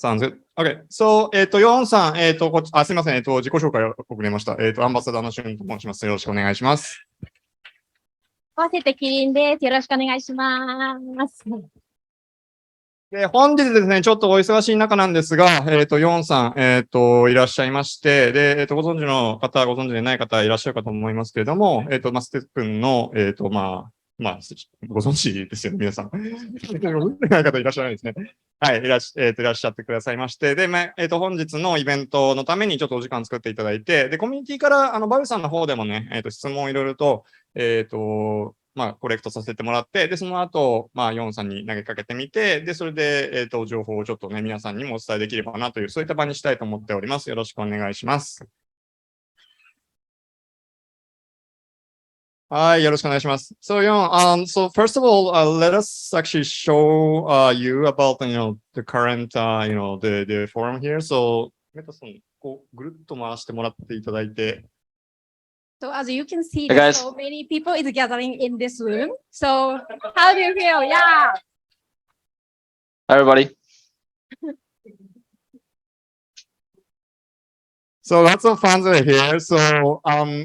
Sounds good. Okay. So,ヨンさん、すみません。自己紹介遅れました。アンバサダーのシュンと申します。よろしくお願いします。合わせてキリンです。よろしくお願いします。で、本日ですね、ちょっとお忙しい中なんですが、ヨンさん、いらっしゃいまして、で、ご存知の方、ご存知でない方いらっしゃるかと思いますけれども、ステップンの、ご存知ですよね、皆さん。ご存知ない方いらっしゃらないですね。はい、いらっしゃってくださいまして、で、本日のイベントのためにちょっとお時間作っていただいて、で、コミュニティから、バブさんの方でもね、質問いろいろと、コレクトさせてもらって、で、その後、ヨンさんに投げかけてみて、で、それで、情報をちょっとね、皆さんにもお伝えできればなという、そういった場にしたいと思っております。よろしくお願いします。はい、よろしくお願いします。So, so first of all, let us actually show you about, the current, the forum here. So, メタさん、こう、ぐるっと回してもらっていただいて。So as you can see, there's so many people is gathering in this room. So how do you feel? Yeah. Everybody. So lots of fans are here. So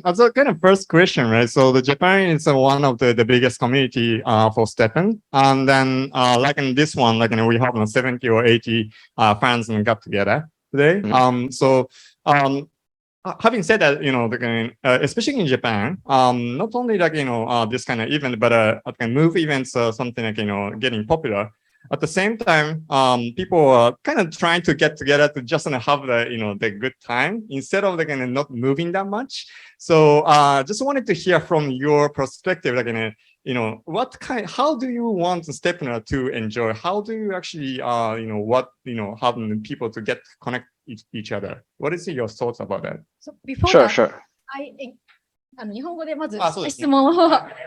as a kind of first question, right? So the Japan is one of the biggest community for Stepn, and then like in this one, like we have 70 or 80 fans and got together today. Having said that, especially in Japan, not only like, this kind of event, but move events or something like, getting popular. At the same time, people are kind of trying to get together to just have the, the good time instead of like, not moving that much. So, just wanted to hear from your perspective, like, how do you want Stepner to enjoy? How do you actually, have people to get connect each other? What is your thoughts about that? So before Sure, that, sure. 日本語でまずそうですね。質問を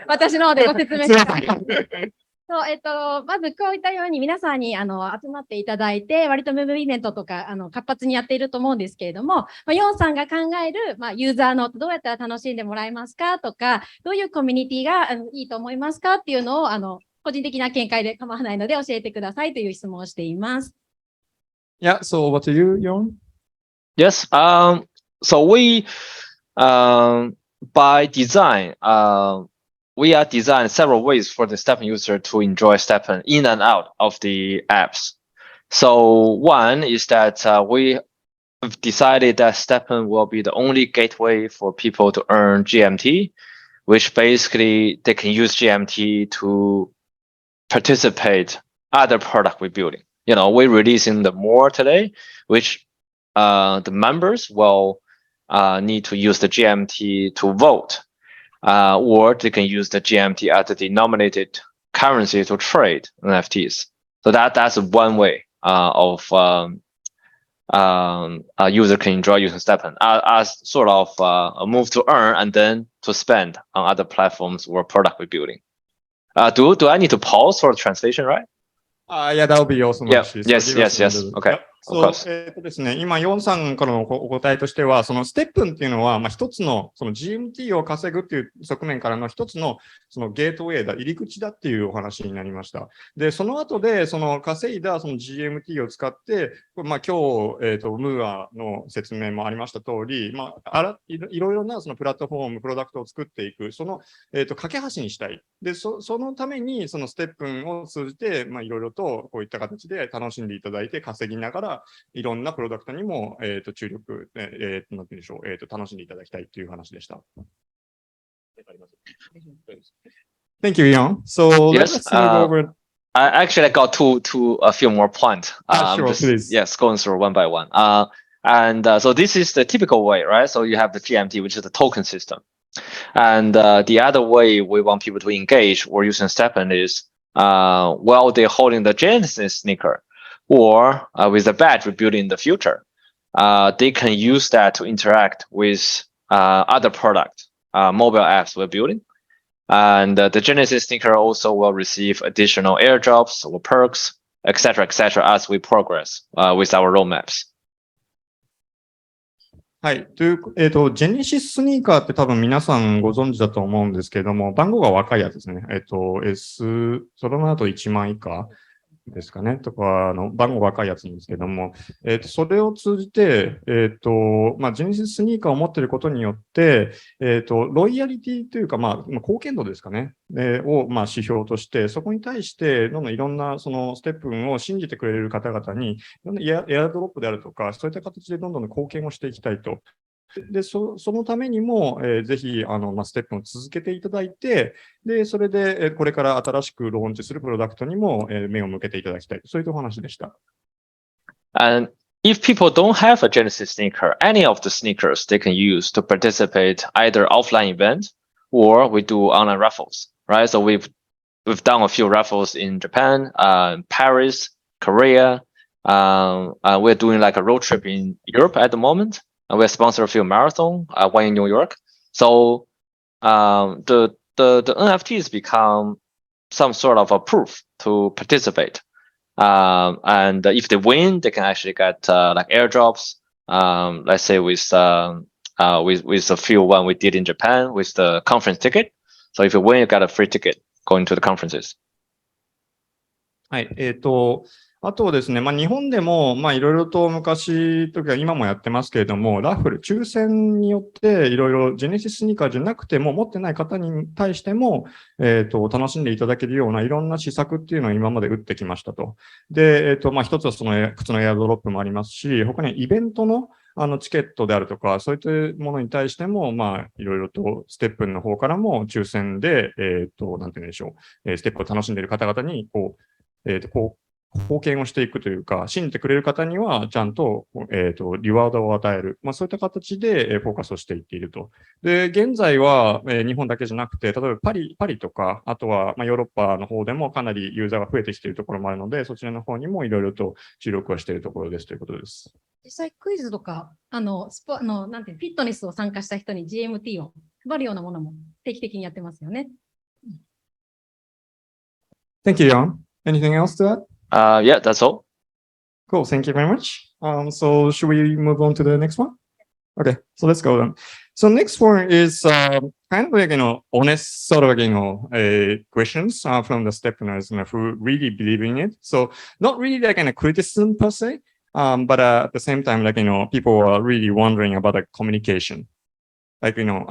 私の方でご説明します。そう、まずこういったように皆さんに集まっていただいて、割とムーブイベントとか活発にやっていると思うんですけれども、ヨンさんが考える、ユーザーのどうやったら楽しんでもらえますかとか、どういうコミュニティがいいと思いますかっていうのを個人的な見解で構わないので教えてくださいという質問をしています。Yeah, so what do you, Yawn? Yes. So we, by design, we are designed several ways for the Stepn user to enjoy Stepn in and out of the apps. So one is that we have decided that Stepn will be the only gateway for people to earn GMT, which basically they can use GMT to participate other product we're building. We're releasing the more today, which the members will need to use the GMT to vote. Or they can use the GMT as a denominated currency to trade NFTs. So that's one way of a user can enjoy using Stepn as sort of a move to earn and then to spend on other platforms or product we're building. Do I need to pause for the translation, right? Yeah, that would be awesome. Yeah. Yes. Okay. Yep. そうですね、今、ヨンさんからのお答えとしては、そのステップンっていうのは、一つのその GMT を稼ぐっていう側面からの一つのそのゲートウェイだ、入り口だっていうお話になりました。で、その後で、その稼いだその GMT を使って、今日、ムーアの説明もありました通り、いろいろなそのプラットフォーム、プロダクトを作っていく、その、架け橋にしたい。で、そのために、そのステップンを通じて、いろいろとこういった形で楽しんでいただいて、稼ぎながら、いろんなプロダクトにも、注力、なんていうんでしょう、楽しんでいただきたいという話でした。Thank you, Yawn. So yes, let's move over. I actually got to a few more points. Sure, please. Yes, going through one by one. So this is the typical way, right? So you have the GMT, which is the token system. And the other way we want people to engage or using Stepn is while they're holding the Genesis sneaker, or with the badge we build in the future, they can use that to interact with other product, mobile apps we're building. And the Genesis sneaker also will receive additional airdrops or perks, etc., as we progress with our roadmaps. はい。ジェネシススニーカーって多分皆さんご存知だと思うんですけれども、番号が若いやつですね。その後1万以下。ですかね、とか、番号若いやつなんですけども、それを通じて、ジェネシススニーカーを持っていることによって、ロイヤリティというか、貢献度ですかね、を、指標として、そこに対して、どんどんいろんな、そのステップンを信じてくれる方々に、いろんなエアドロップであるとか、そういった形でどんどん貢献をしていきたいと。で、そのためにも、ぜひ、ステップを続けていただいて、で、それで、これから新しくローンチするプロダクトにも、目を向けていただきたい。そういったお話でした。And if people don't have a Genesis sneaker, any of the sneakers they can use to participate either offline event or we do online raffles, right? So we've done a few raffles in Japan, Paris, Korea. We're doing like a road trip in Europe at the moment. And we're sponsoring a few marathon, one in New York. So the NFTs become some sort of a proof to participate. And if they win, they can actually get like airdrops. Let's say with a few one we did in Japan with the conference ticket. So if you win, you got a free ticket going to the conferences. はい。あとですね、日本でも、いろいろと昔とか今もやってますけれども、ラッフル、抽選によっていろいろジェネシススニーカーじゃなくても、持ってない方に対しても、楽しんでいただけるようないろんな施策っていうのを今まで打ってきましたと。で、一つはその靴のエアドロップもありますし、他にイベントのチケットであるとか、そういったものに対しても、いろいろとステップンの方からも抽選で、なんて言うんでしょう、ステップを楽しんでいる方々に、貢献をしていくというか、信じてくれる方にはちゃんと、リワードを与える。そういった形でフォーカスをしていっていると。で、現在は、日本だけじゃなくて、例えばパリとか、あとは、ヨーロッパの方でもかなりユーザーが増えてきているところもあるので、そちらの方にもいろいろと注力はしているところですということです。実際クイズとか、なんてフィットネスを参加した人に GMT を配るようなものも定期的にやってますよね。Thank you, Yawn. Anything else to add? Yeah, that's all. Cool. Thank you very much. So should we move on to the next one? Okay, so let's go then. So next one is kind of like, honest sort of, questions from the Stepners who really believe in it. So not really like a criticism per se, but at the same time, like, people are really wondering about the communication. Like, people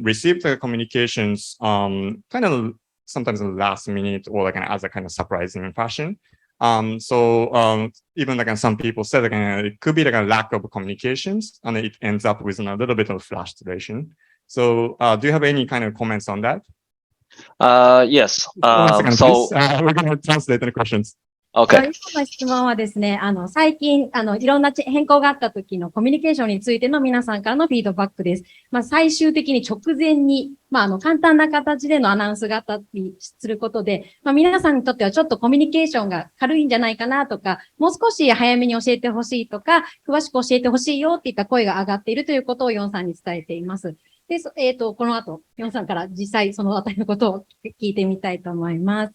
receive the communications kind of sometimes in the last minute or like as a kind of surprising fashion. Even like some people said like, it could be like a lack of communications and it ends up with a little bit of frustration. So do you have any kind of comments on that? Yes. One second, please. We're going to translate the questions. Okay. 今の質問はですね、最近、いろんな変更があった時のコミュニケーションについての皆さんからのフィードバックです。最終的に直前に、簡単な形でのアナウンスがあったりすることで、皆さんにとってはちょっとコミュニケーションが軽いんじゃないかなとか、もう少し早めに教えてほしいとか、詳しく教えてほしいよっていった声が上がっているということをヨンさんに伝えています。で、この後、ヨンさんから実際そのあたりのことを聞いてみたいと思います。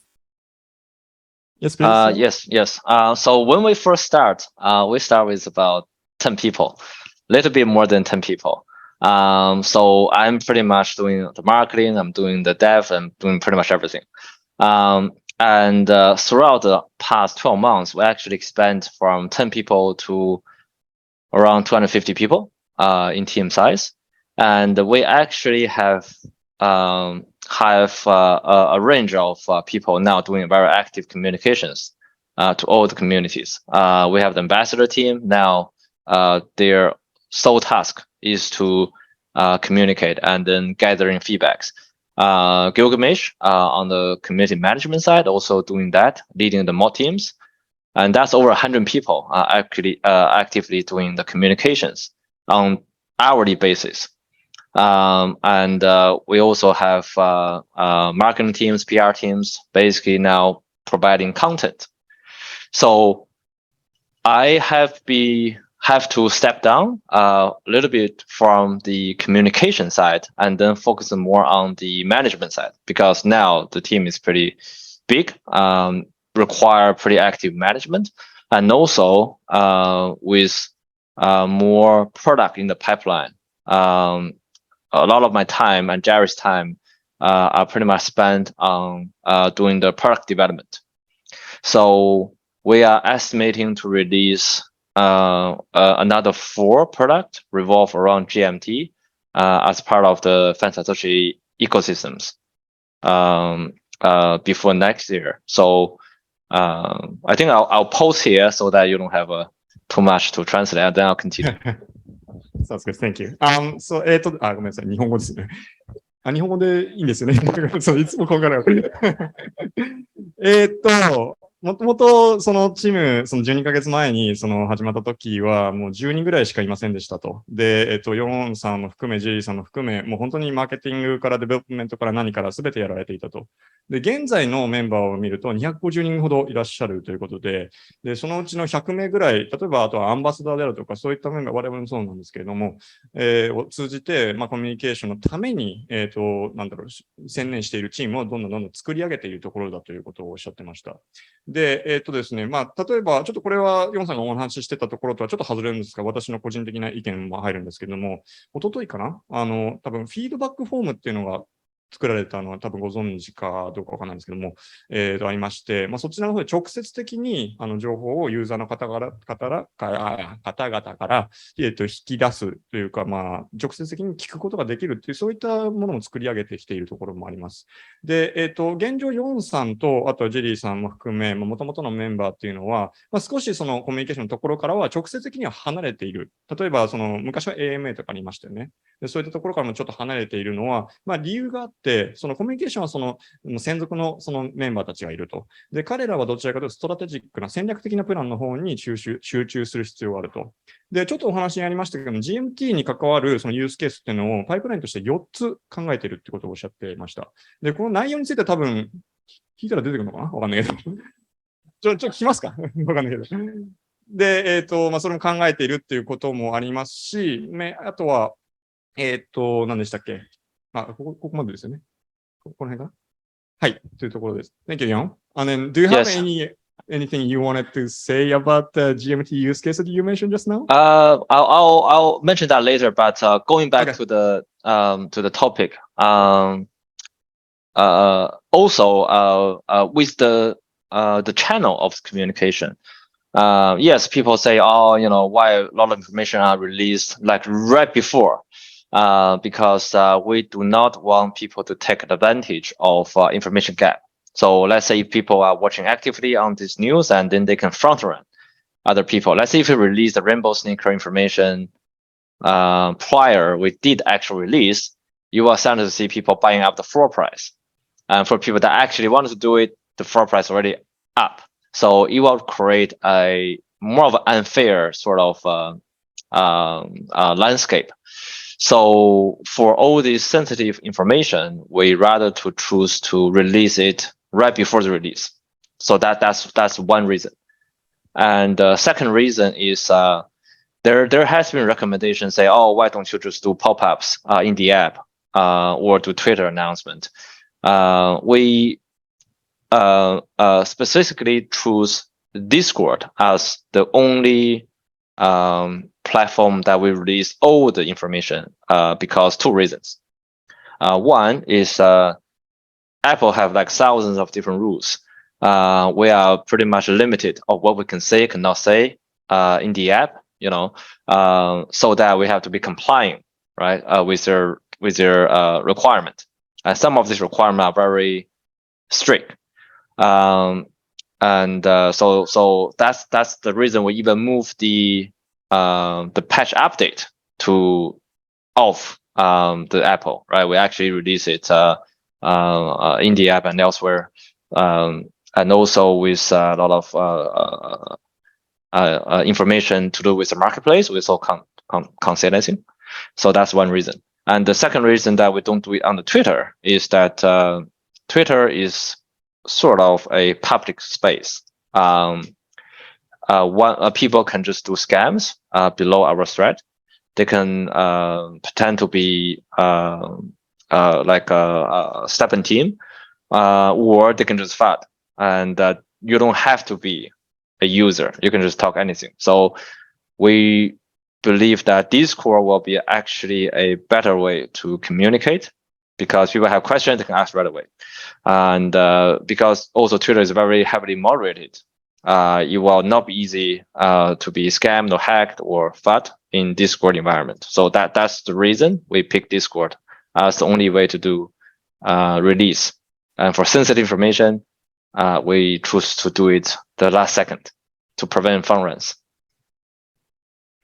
Yes, please. Yes. So when we first start, we start with about 10 people, a little bit more than 10 people. So I'm pretty much doing the marketing, I'm doing the dev, I'm doing pretty much everything. And throughout the past 12 months, we actually expand from 10 people to around 250 people in team size. And we actually have a range of people now doing very active communications to all the communities. We have the ambassador team now. Their sole task is to communicate and then gathering feedbacks. Gilgamesh on the community management side also doing that, leading the mod teams. And that's over 100 people actively doing the communications on hourly basis. And we also have marketing teams, PR teams, basically now providing content. So I have to step down a little bit from the communication side and then focus more on the management side, because now the team is pretty big, require pretty active management, and also with more product in the pipeline. A lot of my time and Jerry's time are pretty much spent on doing the product development. So we are estimating to release another 4 products revolve around GMT as part of the fan Satoshi ecosystems before next year. So I think I'll pause here so that you don't have too much to translate, and then I'll continue. Sounds good. Thank you. そう、ごめんなさい。日本語ですね。日本語でいいんですよね。そう、いつもこんがらがる。もともとそのチーム、その12ヶ月前にその始まった時はもう10人ぐらいしかいませんでしたと。で、ヨンさんも含め、ジェリーさんも含め、もう本当にマーケティングからデベロップメントから何から全てやられていたと。で、現在のメンバーを見ると250人ほどいらっしゃるということで、で、そのうちの100名ぐらい、例えばあとはアンバサダーであるとか、そういったメンバー、我々もそうなんですけれども、を通じて、コミュニケーションのために、専念しているチームをどんどん作り上げているところだということをおっしゃってました。で、ですね、例えば、ちょっとこれは、ヨンさんがお話ししてたところとはちょっと外れるんですが、私の個人的な意見も入るんですけども、一昨日かな多分、フィードバックフォームっていうのが作られたのは多分ご存知かどうかわかんないんですけども、ありまして、そちらの方で直接的に情報をユーザーの方々から、引き出すというか、直接的に聞くことができるっていう、そういったものを作り上げてきているところもあります。で、現状ヨンさんと、あとはジェリーさんも含め、元々のメンバーっていうのは、少しそのコミュニケーションのところからは直接的には離れている。例えば、昔は AMA とかにいましたよね。で、そういったところからもちょっと離れているのは、理由があって、そのコミュニケーションはその専属のそのメンバーたちがいると。で、彼らはどちらかというとストラテジックな戦略的なプランの方に集中する必要があると。で、ちょっとお話にありましたけども、GMT に関わるそのユースケースっていうのをパイプラインとして4つ考えているってことをおっしゃっていました。で、この内容については多分、聞いたら出てくるのかなわかんないけど。ちょっと聞きますかわかんないけど。で、それも考えているっていうこともありますし、あとは、何でしたっけここまでですよね。この辺かなはい、というところです。Thank you, Yawn. And then, do you have anything you wanted to say about the GMT use case that you mentioned just now? I'll mention that later, but going back to the topic, also with the channel of communication, yes, people say, why a lot of information are released like right before. Because we do not want people to take advantage of information gap. So let's say if people are watching actively on this news and then they can front run other people. Let's say if we release the rainbow sneaker information prior we did actual release, you are starting to see people buying up the floor price. And for people that actually wanted to do it, the floor price already up. So it will create a more of an unfair sort of landscape. So for all this sensitive information, we rather to choose to release it right before the release. So that's one reason. And the second reason is there has been recommendations say, why don't you just do pop-ups in the app or do Twitter announcement? We specifically choose Discord as the only platform that we release all the information because two reasons. One is Apple have like thousands of different rules. We are pretty much limited of what we can say, cannot say in the app, so that we have to be compliant, right, with their requirement. And some of these requirements are very strict. So that's the reason we even move the patch update to off the Apple, right? We actually release it in the app and elsewhere, and also with a lot of information to do with the marketplace. We also consideration. So that's one reason. And the second reason that we don't do it on the Twitter is that Twitter is sort of a public space. People can just do scams below our thread. They can pretend to be like a Stepn team, or they can just FUD. And you don't have to be a user. You can just talk anything. So we believe that Discord will be actually a better way to communicate because people have questions, they can ask right away. And because also Twitter is very heavily moderated, it will not be easy to be scammed or hacked or FUD in Discord environment. So that's the reason we picked Discord as the only way to do release. And for sensitive information, we choose to do it the last second to prevent fund runs.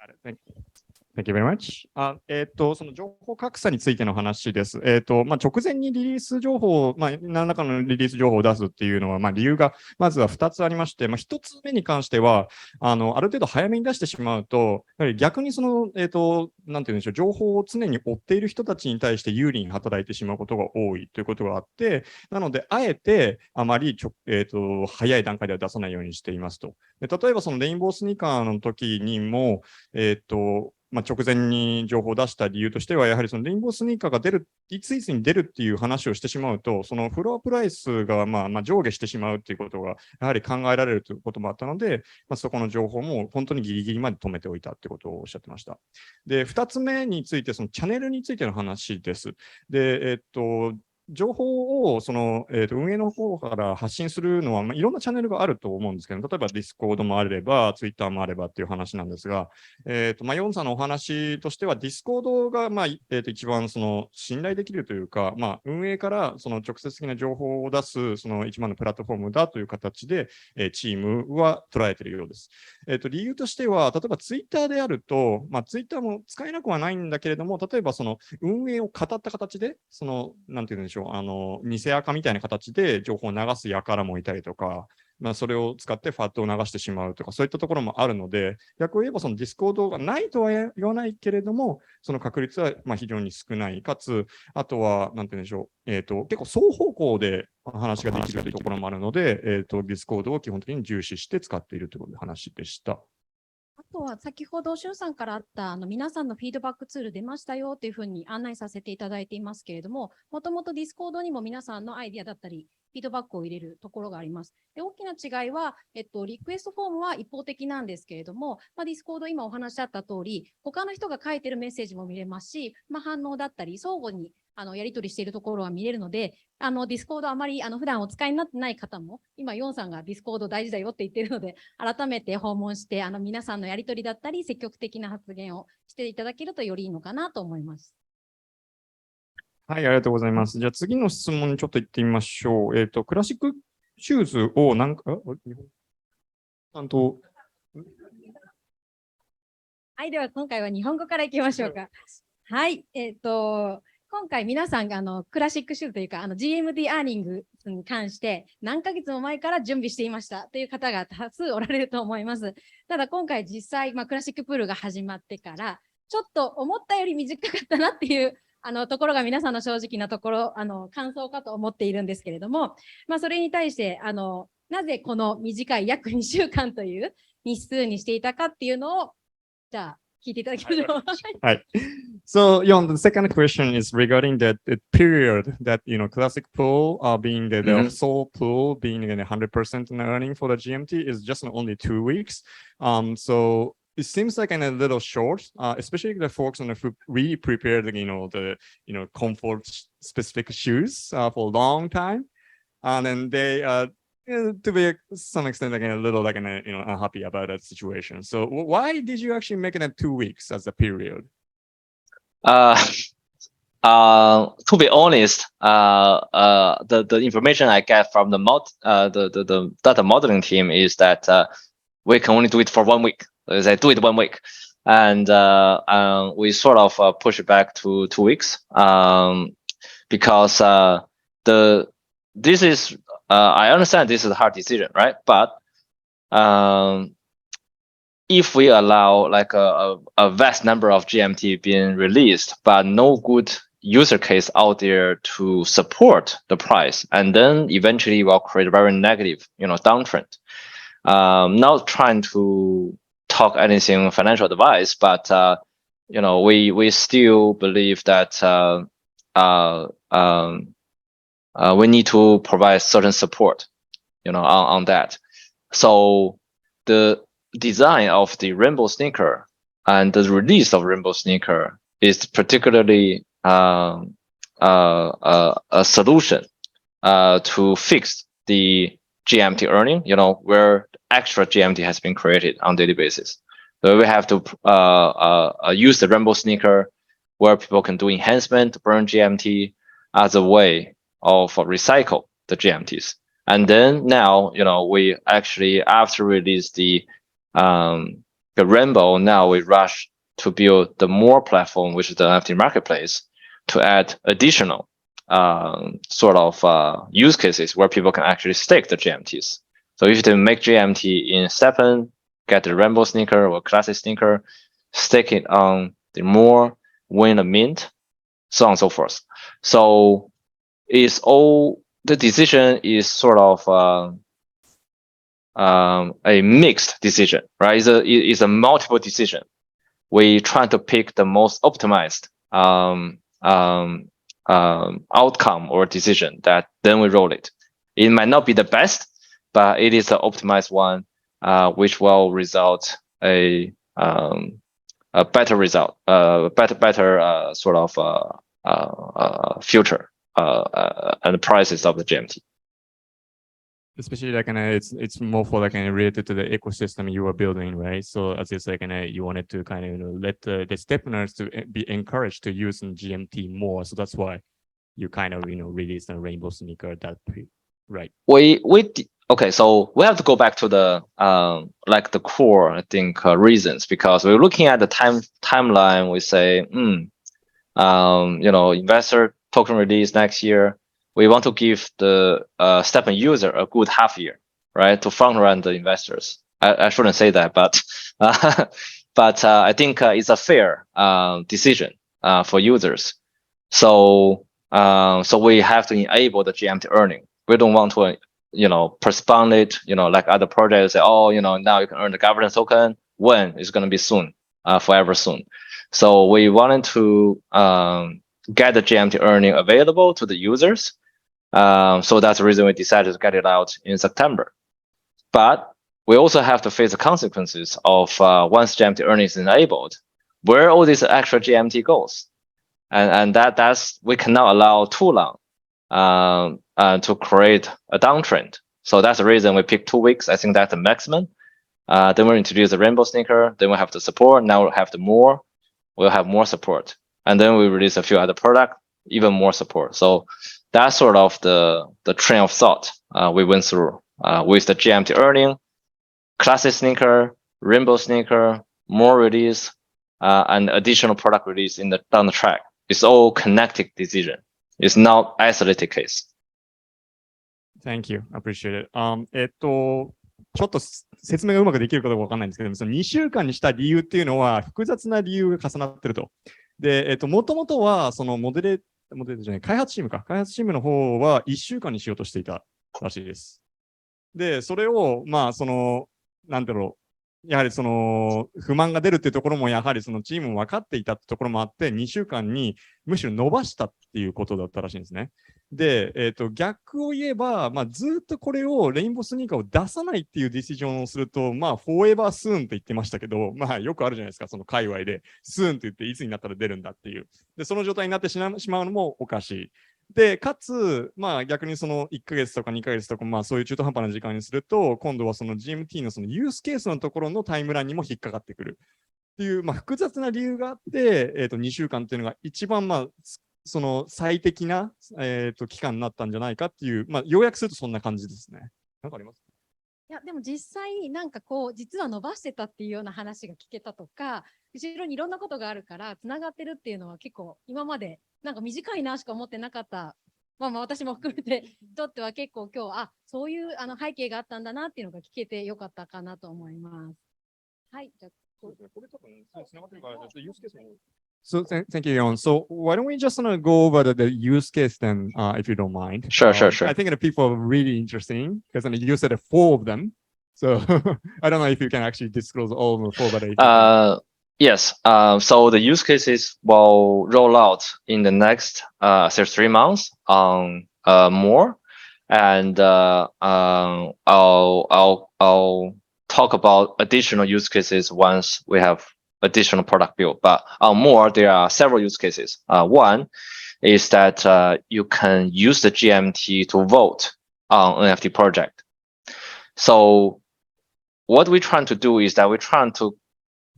Got it. Thank you very much. その情報格差についての話です。直前にリリース情報を、何らかのリリース情報を出すっていうのは、理由がまずは2つありまして、1つ目に関しては、ある程度早めに出してしまうと、やはり逆にその、なんていうんでしょう、情報を常に追っている人たちに対して有利に働いてしまうことが多いということがあって、なので、あえてあまり早い段階では出さないようにしていますと。例えばそのレインボースニーカーの時にも、直前に情報を出した理由としては、やはりそのレインボースニーカーがいついつに出るっていう話をしてしまうと、そのフロアプライスが上下してしまうっていうことがやはり考えられるということもあったので、そこの情報も本当にギリギリまで止めておいたってことをおっしゃってました。で、二つ目について、そのチャンネルについての話です。で、情報をその、運営の方から発信するのは、いろんなチャンネルがあると思うんですけど、例えば Discord もあれば、Twitter もあればっていう話なんですが、ヨンさんのお話としては、Discord が、一番その信頼できるというか、運営からその直接的な情報を出す、その一番のプラットフォームだという形で、チームは捉えているようです。理由としては、例えば Twitter であると、Twitter も使えなくはないんだけれども、例えばその運営を語った形で、その、なんていうんでしょう、偽アカみたいな形で情報を流す輩もいたりとか、それを使ってファットを流してしまうとか、そういったところもあるので、逆を言えばそのディスコードがないとは言わないけれども、その確率は非常に少ない。かつ、あとは、なんて言うんでしょう、結構双方向で話ができるというところもあるので、ディスコードを基本的に重視して使っているということで話でした。あとは先ほどシュンさんからあった皆さんのフィードバックツール出ましたよというふうに案内させていただいていますけれども、もともとディスコードにも皆さんのアイディアだったり、フィードバックを入れるところがあります。で、大きな違いは、リクエストフォームは一方的なんですけれども、ディスコード今お話しあった通り、他の人が書いてるメッセージも見れますし、反応だったり、相互にやり取りしているところは見れるので、ディスコードあまり普段お使いになってない方も、今ヨンさんがディスコード大事だよって言ってるので、改めて訪問して、皆さんのやり取りだったり、積極的な発言をしていただけるとよりいいのかなと思います。はい、ありがとうございます。じゃあ次の質問にちょっと行ってみましょう。クラシックシューズをはい、では今回は日本語からいきましょうか。はい、今回皆さんがクラシックシューズというかGMD アーニングに関して何ヶ月も前から準備していましたという方が多数おられると思います。ただ今回実際、クラシックプールが始まってからちょっと思ったより短かったなっていうところが皆さんの正直なところ感想かと思っているんですけれども、それに対してなぜこの短い約2週間という日数にしていたかっていうのをじゃあ聞いていただきましょう。はい。So, Yawn, the second question is regarding that period that, classic pool being the sole pool being 100% earning for the GMT is just only 2 weeks. So it seems like a little short, especially the folks who really prepared, the comfort specific shoes for a long time. And then they, to be some extent, a little unhappy about that situation. So why did you actually make it 2 weeks as a period? To be honest, the information I get from the data modeling team is that we can only do it for 1 week. They do it 1 week, and we sort of push it back to 2 weeks because this is I understand this is a hard decision, right? But if we allow like a vast number of GMT being released, but no good user case out there to support the price, and then eventually will create a very negative, downtrend. Not trying to talk anything financial advice, but we still believe that we need to provide certain support, on that. So the design of the rainbow sneaker and the release of rainbow sneaker is particularly a solution to fix the GMT earning, where extra GMT has been created on daily basis. So we have to use the rainbow sneaker where people can do enhancement to burn GMT as a way of recycle the GMTs. And then now, we actually, after release the rainbow, now we rush to build the more platform, which is the NFT marketplace, to add additional use cases where people can actually stake the GMTs. So if they make GMT in Stepn, get the rainbow sneaker or classic sneaker, stake it on the more, win a mint, so on and so forth. So the decision is sort of a mixed decision, right? It's a multiple decision. We try to pick the most optimized outcome or decision that then we roll it. It might not be the best, but it is an optimized one, which will result a better result, better future and the prices of the GMT. Especially it's more for related to the ecosystem you are building, right? So as you say, you wanted to let the Stepners to be encouraged to use GMT more. So that's why you released a rainbow sneaker right? Okay, so we have to go back to the the core, I think, reasons, because we're looking at the timeline. We say, investor token release next year. We want to give the Stepn user a good half year, right, to front run the investors. I shouldn't say that, but I think it's a fair decision for users. So we have to enable the GMT earning. We don't want to postpone it. Like other projects say, now you can earn the governance token. When it's going to be soon, forever soon. So we wanted to get the GMT earning available to the users. So that's the reason we decided to get it out in September. But we also have to face the consequences of once GMT earning is enabled, where all this extra GMT goes. And that's we cannot allow too long to create a downtrend. So that's the reason we picked 2 weeks. I think that's the maximum. Then we'll introduce the rainbow sneaker. Then we'll have the support. Now we'll have we'll have more support. And then we release a few other products, even more support. So that's sort of the train of thought we went through with the GMT earning, classic sneaker, rainbow sneaker, more release, and additional product release down the track. It's all connected decision. It's not isolated case. Thank you. Appreciate it. ちょっと説明がうまくできるかどうかわかんないんですけども、その2週間にした理由っていうのは複雑な理由が重なってると。で、もともとはその開発チームの方は1週間にしようとしていたらしいです。で、それを、やはり不満が出るっていうところも、やはりそのチームも分かっていたってところもあって、2週間にむしろ伸ばしたっていうことだったらしいんですね。で、逆を言えば、ずっとこれをレインボースニーカーを出さないっていうディシジョンをすると、フォーエバースーンって言ってましたけど、よくあるじゃないですか、その界隈で、スーンって言っていつになったら出るんだっていう。で、その状態になってしまうのもおかしい。で、かつ、逆にその1ヶ月とか2ヶ月とか、そういう中途半端な時間にすると、今度はその GMT のそのユースケースのところのタイムラインにも引っかかってくるっていう、複雑な理由があって、2週間っていうのが一番、その最適な、期間になったんじゃないかっていう、要約するとそんな感じですね。なんかあります？いや、でも実際、実は伸ばしてたっていうような話が聞けたとか、後ろにいろんなことがあるから、つながってるっていうのは結構、今まで、短いなしか思ってなかった。私も含めて、とっては結構今日、そういう背景があったんだなっていうのが聞けてよかったかなと思います。はい、じゃあ、これ多分、つながってるから、ユースケースも。So thank you, Yawn. So why don't we just go over the use case then, if you don't mind? Sure. I think the people are really interesting because you said 4 of them. So I don't know if you can actually disclose all the 4, but yes. So the use cases will roll out in the next 3 months on more, and I'll talk about additional use cases once we have additional product build. But on more, there are several use cases. One is that you can use the GMT to vote on NFT project. So what we're trying to do is that we're trying to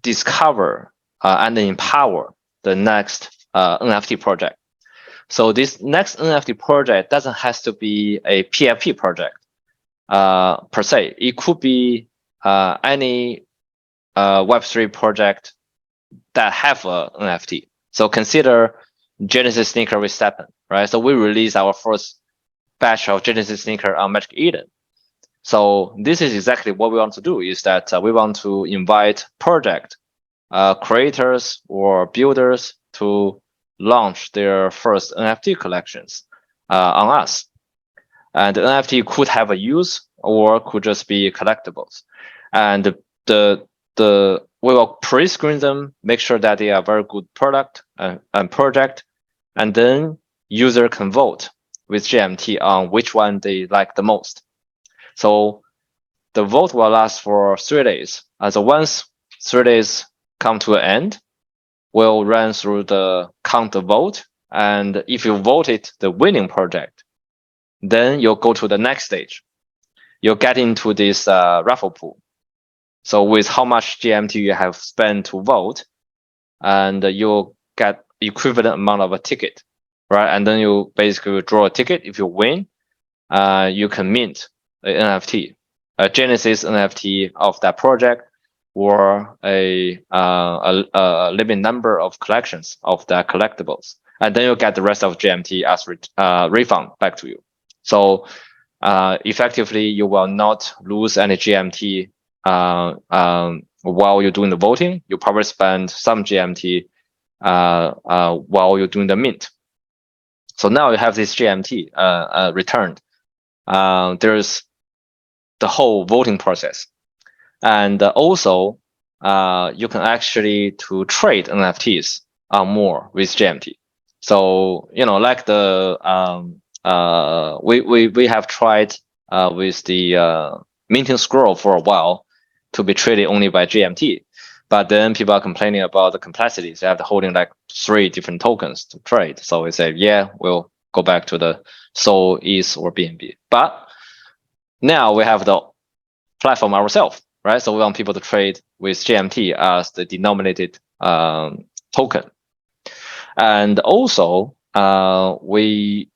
discover and empower the next NFT project. So this next NFT project doesn't have to be a PFP project per se. It could be any Web3 project that have a NFT. So consider Genesis sneaker with Stepn, right? So we released our first batch of Genesis sneaker on Magic Eden. So this is exactly what we want to do, is that we want to invite project creators or builders to launch their first NFT collections on us. And the NFT could have a use or could just be collectibles. And we will pre-screen them, make sure that they are very good product and project, and then user can vote with GMT on which one they like the most. So the vote will last for 3 days. So once 3 days come to an end, we'll run through the count the vote. And if you voted the winning project, then you'll go to the next stage. You'll get into this raffle pool. So with how much GMT you have spent to vote, and you'll get equivalent amount of a ticket, right? And then you basically draw a ticket. If you win, you can mint an NFT, a Genesis NFT of that project, or a limited number of collections of that collectibles. And then you'll get the rest of GMT as refund back to you. So effectively, you will not lose any GMT while you're doing the voting. You probably spend some GMT while you're doing the mint. So now you have this GMT returned. There's the whole voting process. And also, you can actually to trade NFTs more with GMT. So, you know, like the we have tried with the minting scroll for a while to be traded only by GMT, but then people are complaining about the complexities. They have to holding like 3 different tokens to trade. So we say, yeah, we'll go back to the Sol, ETH, or BNB. But now we have the platform ourselves, right? So we want people to trade with GMT as the denominated token. And also, we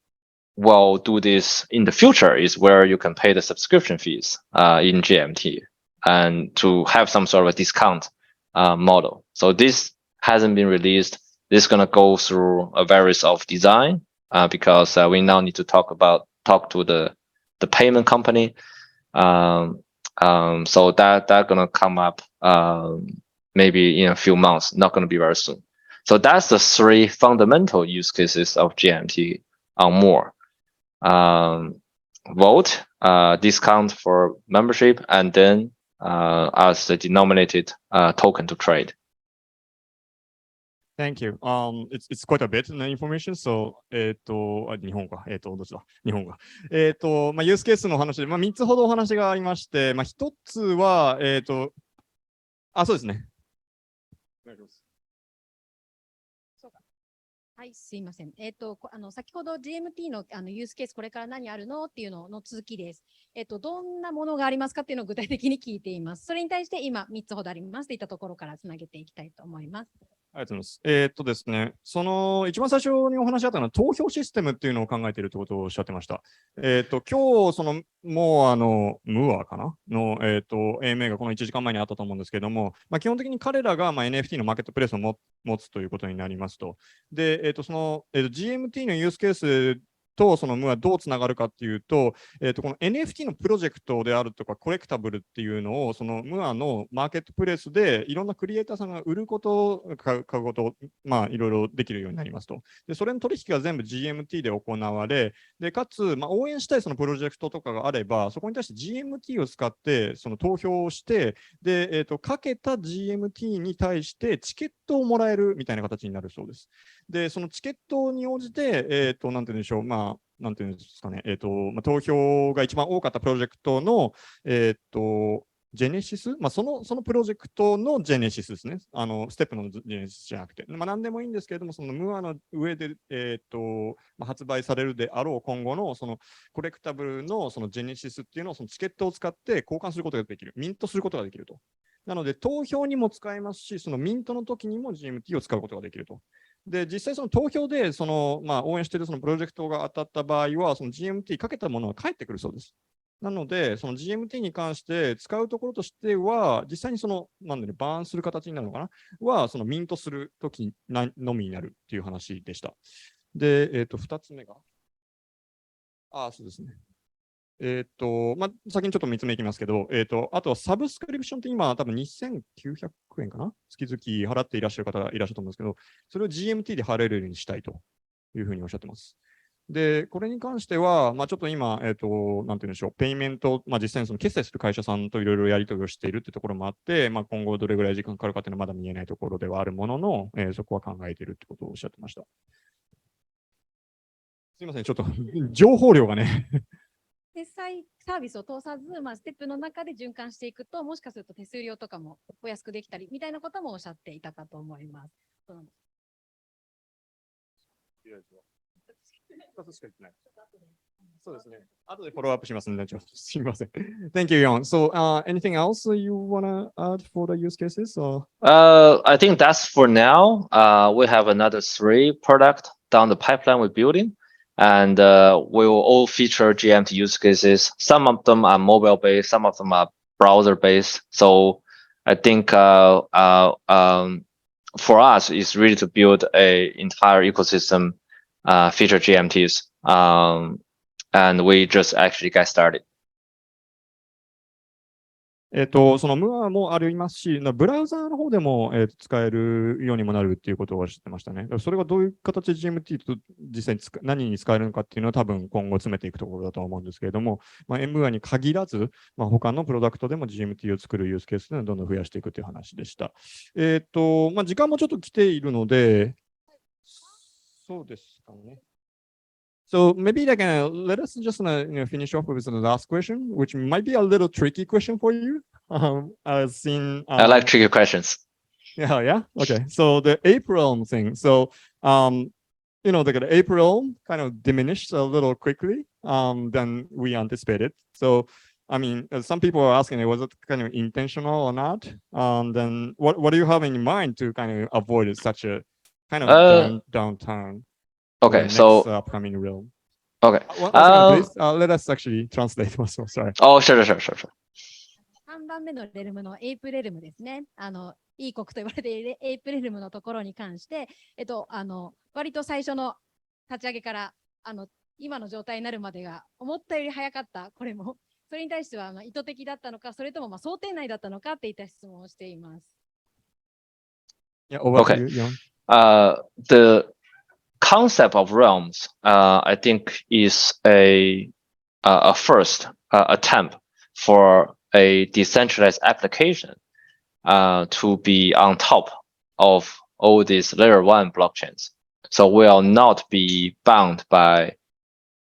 will do this in the future, is where you can pay the subscription fees in GMT and to have some sort of a discount model. So this hasn't been released. This is going to go through a various of design because we now need to talk to the payment company. So that's going to come up maybe in a few months, not going to be very soon. So that's the 3 fundamental use cases of GMT on more. Vote, discount for membership, and then as the denominated token to trade. Thank you. It's quite a bit of information. So, 日本か。どっちだ日本か。ユースケースの話で、3つほどお話がありまして、1つは、そうですね。はい、すいません。先ほど GMT のユースケース、これから何あるのっていうのの続きです。どんなものがありますかっていうのを具体的に聞いています。それに対して今3つほどありますといったところからつなげていきたいと思います。ありがとうございます。ですね、その一番最初にお話しあったのは投票システムっていうのを考えているということをおっしゃってました。今日、そのもうムーアかなの、AMA がこの1時間前にあったと思うんですけども、基本的に彼らが、NFT のマーケットプレイスを持つということになりますと。で、その、GMT のユースケースとそのムーアどうつながるかっていうと、この NFT のプロジェクトであるとかコレクタブルっていうのをそのムーアのマーケットプレイスでいろんなクリエイターさんが売ること買うこといろいろできるようになりますと。でそれの取引が全部 GMT で行われ、でかつ、応援したいそのプロジェクトとかがあればそこに対して GMT を使ってその投票をしてで、かけた GMT に対してチケットをもらえるみたいな形になるそうです。でそのチケットに応じて、なんて言うんでしょう、なんていうんですかね、投票が一番多かったプロジェクトの、ジェネシス、そのプロジェクトのジェネシスですね。ステップのジェネシスじゃなくて。何でもいいんですけれども、そのムーアの上で、発売されるであろう今後のそのコレクタブルのそのジェネシスっていうのをそのチケットを使って交換することができる。ミントすることができると。なので、投票にも使えますし、そのミントの時にも GMT を使うことができると。で、実際その投票で応援しているそのプロジェクトが当たった場合は、その GMT かけたものは返ってくるそうです。なので、その GMT に関して使うところとしては、実際にバーンする形になるのかなは、そのミントするときのみになるっていう話でした。で、2つ目が。そうですね。先にちょっと3つ目いきますけど、あとはサブスクリプションって今、多分2900円かな月々払っていらっしゃる方がいらっしゃると思うんですけど、それを GMT で払えるようにしたいというふうにおっしゃってます。で、これに関しては、ちょっと今、なんていうんでしょう、ペイメント、実際にその決済する会社さんといろいろやり取りをしているってところもあって、今後どれぐらい時間かかるかっていうのはまだ見えないところではあるものの、そこは考えているってことをおっしゃってました。すいません、ちょっと情報量がね決済サービスを通さず、ステップの中で循環していくと、もしかすると手数料とかもお安くできたりみたいなこともおっしゃっていたかと思います。そうですね。後でフォローアップしますので、すみません。Thank you, Yawn. So, anything else you wanna add for the use cases? Or? I think that's for now. We have another 3 product down the pipeline we're building, and we will all feature GMT use cases. Some of them are mobile based, some of them are browser based. So I think for us, it's really to build a entire ecosystem, feature GMTs, and we just actually got started. そのムアもありますし、ブラウザーの方でも、使えるようにもなるっていうことを知ってましたね。それがどういう形で GMT と実際に何に使えるのかっていうのは多分今後詰めていくところだと思うんですけれども、ムアに限らず、他のプロダクトでも GMT を作るユースケースをどんどん増やしていくという話でした。時間もちょっと来ているので、そうですかね。So maybe let us just finish off with the last question, which might be a little tricky question for you. I've seen. I like tricky questions. Yeah. Okay. So the April thing. So the April kind of diminished a little quickly than we anticipated. So I mean, some people are asking, was it kind of intentional or not? Then what do you have in mind to kind of avoid such a kind of downturn? Okay, so upcoming realm. Okay. One second, please. Let us actually translate. Sorry. Oh, sure. 3番目のレルムのエイプレルムですね。いい国と言われているエイプレルムのところに関して、割と最初の立ち上げから、今の状態になるまでが思ったより早かった、これも。それに対しては意図的だったのか、それとも想定内だったのかっていった質問をしています。Yeah, over to you, Yawn. The concept of realms, I think, is a first attempt for a decentralized application to be on top of all these layer 1 blockchains. So we'll not be bound by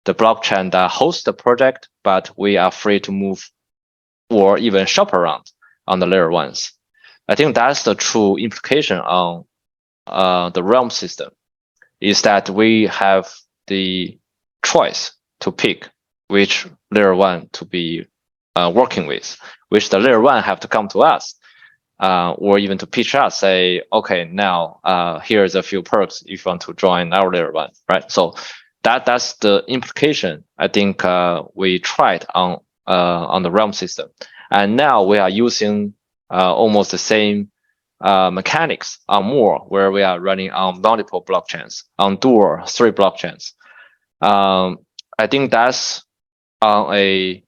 the blockchain that hosts the project, but we are free to move or even shop around on the layer 1s. I think that's the true implication on the realm system, is that we have the choice to pick which layer 1 to be working with, which the layer 1 have to come to us, or even to pitch us, say, okay, now here's a few perks if you want to join our layer 1, right? So that's the implication I think we tried on the realm system, and now we are using almost the same mechanics on more, where we are running on multiple blockchains, on 2 or 3 blockchains. I think that's on a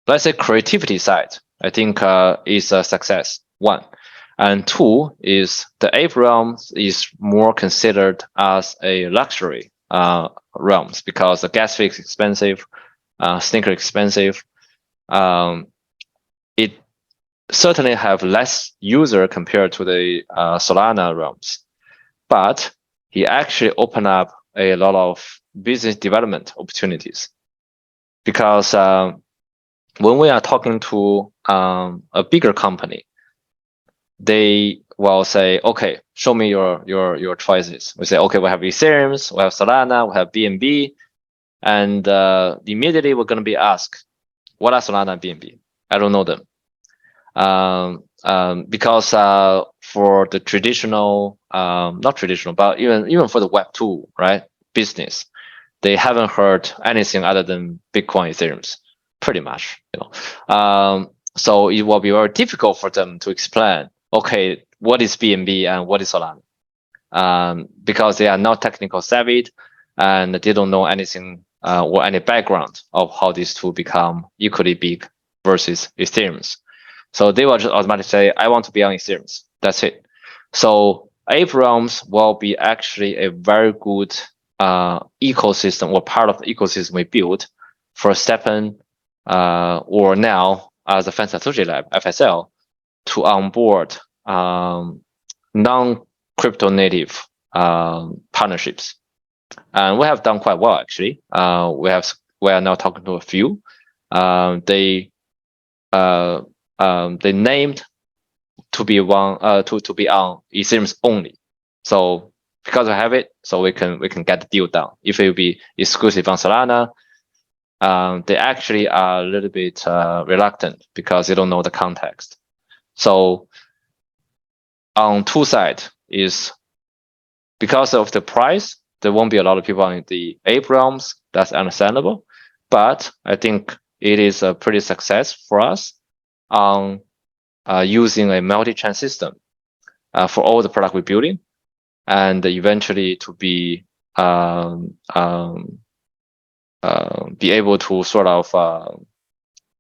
let's say creativity side. I think is a success, 1, and 2 is the ape realm is more considered as a luxury realms, because the gas fee is expensive, sneaker expensive. It certainly have less user compared to the Solana realms, but he actually opened up a lot of business development opportunities, because when we are talking to a bigger company, they will say, okay, show me your choices. We say, okay, we have Ethereum, we have Solana, we have BNB, and immediately we're going to be asked, what are Solana and BNB? I don't know them. Because for the traditional, not traditional, but even for the Web2, right, business, they haven't heard anything other than Bitcoin, Ethereum, pretty much, so it will be very difficult for them to explain, okay, what is BNB and what is Solana, because they are not technical savvy and they don't know anything or any background of how these two become equally big versus Ethereum. So they will just automatically say, I want to be on Ethereum. That's it. So Ape Realms will be actually a very good ecosystem or part of the ecosystem we built for Stepn or now as a Fan Satoshi Lab, FSL, to onboard non-crypto native partnerships. And we have done quite well, actually. We are now talking to a few. They named to be to be on Ethereum only. So because we have it, so we can get the deal done. If it will be exclusive on Solana, they actually are a little bit reluctant because they don't know the context. So on two sides is because of the price, there won't be a lot of people on the Ape Realms. That's understandable. But I think it is a pretty success for us on using a multi-chain system for all the product we're building, and eventually to be able to sort of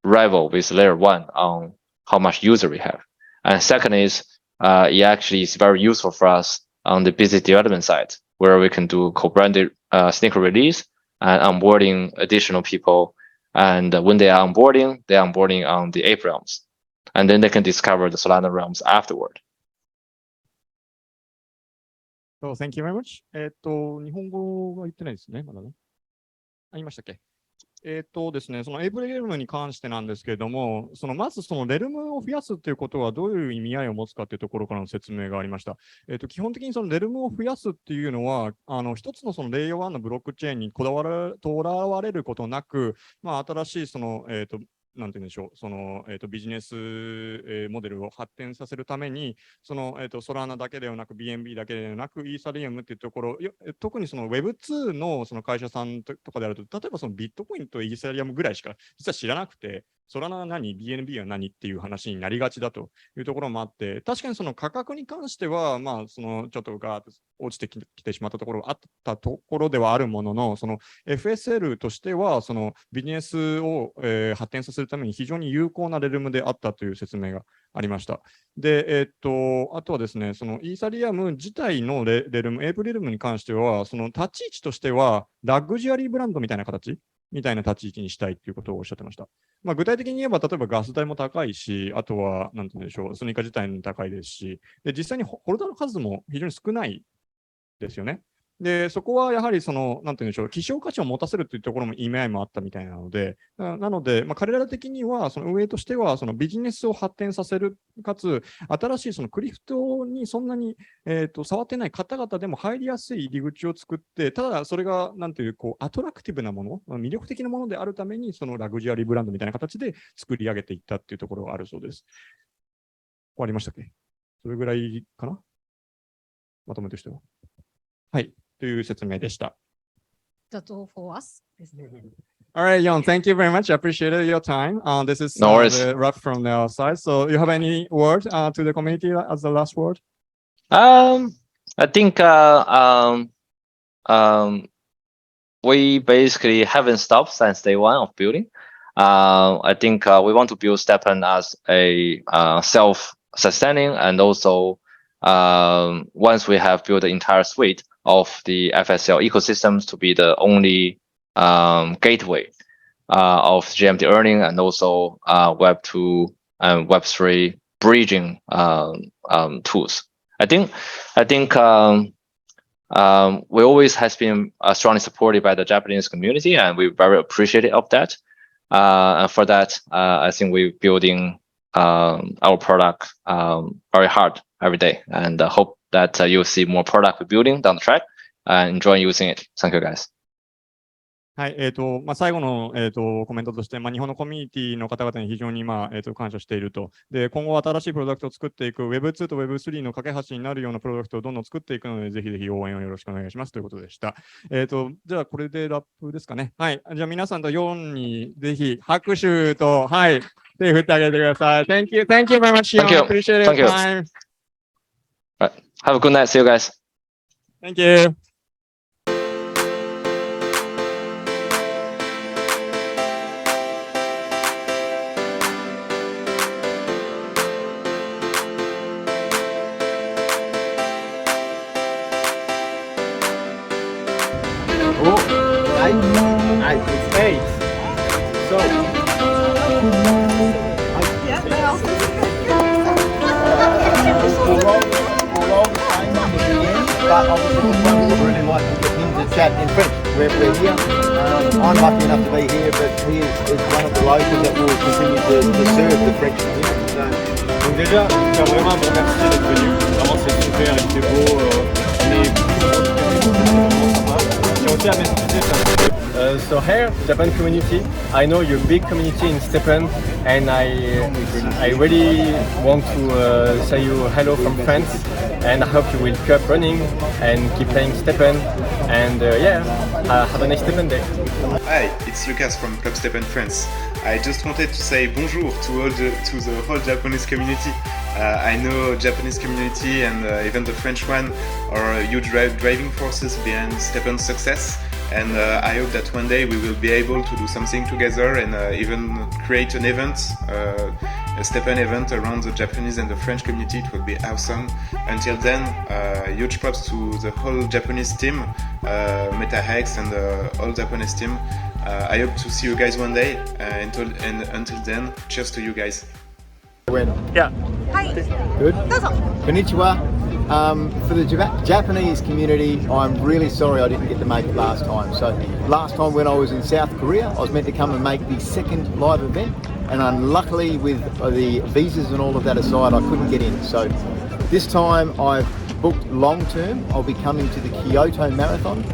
rival with layer one on how much user we have. And second is it actually is very useful for us on the business development side, where we can do co-branded sneaker release and onboarding additional people. And when they are onboarding on the Ape Realms. And then they can discover the Solana realms afterward. So thank you very much. 日本語は言ってないですね、まだね。言いましたっけ？ですね、そのエイプレルムに関してなんですけれども、まずそのレルムを増やすっていうことはどういう意味合いを持つかっていうところからの説明がありました。基本的にそのレルムを増やすっていうのは、一つのそのレイヤー1のブロックチェーンにとらわれることなく、新しいその、なんて言うんでしょう、ビジネス、モデルを発展させるために、ソラーナだけではなく、BNB だけではなく、イーサリアムっていうところ、特にその Web2 のその会社さんとかであると、例えばそのビットコインとイーサリアムぐらいしか実は知らなくて、ソラーナは何、BNB は何っていう話になりがちだというところもあって、確かにその価格に関しては、ちょっとガーッと落ちてきてしまったところがあったところではあるものの、その FSL としては、そのビジネスを、発展させるために非常に有効なレルムであったという説明がありました。で、あとはですね、そのイーサリアム自体のレルム、エイプレルムに関しては、その立ち位置としては、ラグジュアリーブランドみたいな形みたいな立ち位置にしたいということをおっしゃってました。具体的に言えば、例えばガス代も高いし、あとは、なんて言うんでしょう、スニーカー自体も高いですし、で実際にホルダーの数も非常に少ないですよね。で、そこはやはりなんて言うんでしょう、希少価値を持たせるというところも意味合いもあったみたいなので、なので、彼ら的には、その運営としては、そのビジネスを発展させる、かつ、新しいそのクリプトにそんなに、触ってない方々でも入りやすい入り口を作って、ただそれが、なんていう、アトラクティブなもの、魅力的なものであるために、そのラグジュアリーブランドみたいな形で作り上げていったっていうところがあるそうです。終わりましたっけ？それぐらいかな？まとめとしては。はい。という説明でした。That's all for us. All right, Yawn, thank you very much. I appreciate your time. This is the wrap from our side. So you have any word to the community as the last word? I think we basically haven't stopped since day one of building. I think we want to build Stepn as a self-sustaining, and also once we have built the entire suite of the FSL ecosystems to be the only gateway of GMT earning, and also Web2 and Web3 bridging tools. I think we always has been strongly supported by the Japanese community, and we're very appreciative of that. And for that, I think we're building our product very hard every day, and hope that you'll see more product we're building down the track and enjoy using it. Thank you, guys. はい、最後の、コメントとして、日本のコミュニティの方々に非常に、感謝していると。で、今後新しいプロダクトを作っていく Web2 と Web3 の架け橋になるようなプロダクトをどんどん作っていくので、ぜひぜひ応援をよろしくお願いしますということでした。じゃあこれでラップですかね。はい。じゃあ皆さんとYawnにぜひ拍手と、はい、手振ってあげてください。Thank you very much, Yawn. Appreciate your time. Right. Have a good night. See you guys. Thank you. It's 8. So, but obviously we really like to get him to chat in French. We're here. I'm lucky enough to be here, but he is one of the locals that will continue to serve the French community. So, Donc déjà, je tiens vraiment à vous remercier d'être venu. Vraiment, c'est super, il fait beau. On est vraiment sympa. Je tiens aussi à m'excuser. So here, Japan community, I know you're a big community in Stepn, and I really want to say you hello from France, and I hope you will keep running and keep playing Stepn, and have a nice Stepn day. Hi, it's Lucas from Club Stepn France. I just wanted to say bonjour to the whole Japanese community. I know Japanese community and even the French one are huge driving forces behind Stepn's success. And I hope that one day we will be able to do something together and even create an event, a Stepn event around the Japanese and the French community. It will be awesome. Until then, huge props to the whole Japanese team, MatoMetaX and the whole Japanese team. I hope to see you guys one day. Until then, cheers to you guys. Yeah. Hi. Good. Konnichiwa. For the Japanese community, I'm really sorry I didn't get to make it last time. So last time when I was in South Korea, I was meant to come and make the second live event, and unluckily with the visas and all of that aside, I couldn't get in. So this time I've booked long term. I'll be coming to the Kyoto Marathon,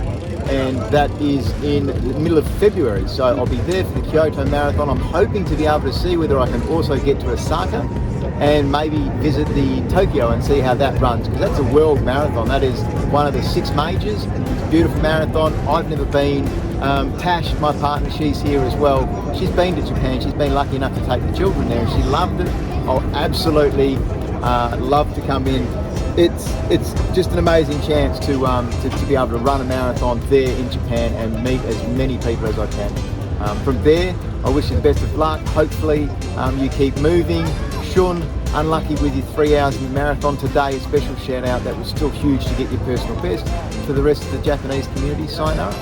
and that is in the middle of February. So I'll be there for the Kyoto Marathon. I'm hoping to be able to see whether I can also get to Osaka and maybe visit the Tokyo and see how that runs, because that's a world marathon. That is one of the 6 majors. It's a beautiful marathon. I've never been. Tash, my partner, she's here as well. She's been to Japan. She's been lucky enough to take the children there, and she loved it. I'll absolutely love to come in. It's just an amazing chance to be able to run a marathon there in Japan and meet as many people as I can. From there, I wish you the best of luck. Hopefully you keep moving. Shun, unlucky with your 3 hours in the marathon today. A special shout out. That was still huge to get your personal best. For the rest of the Japanese community, sayonara.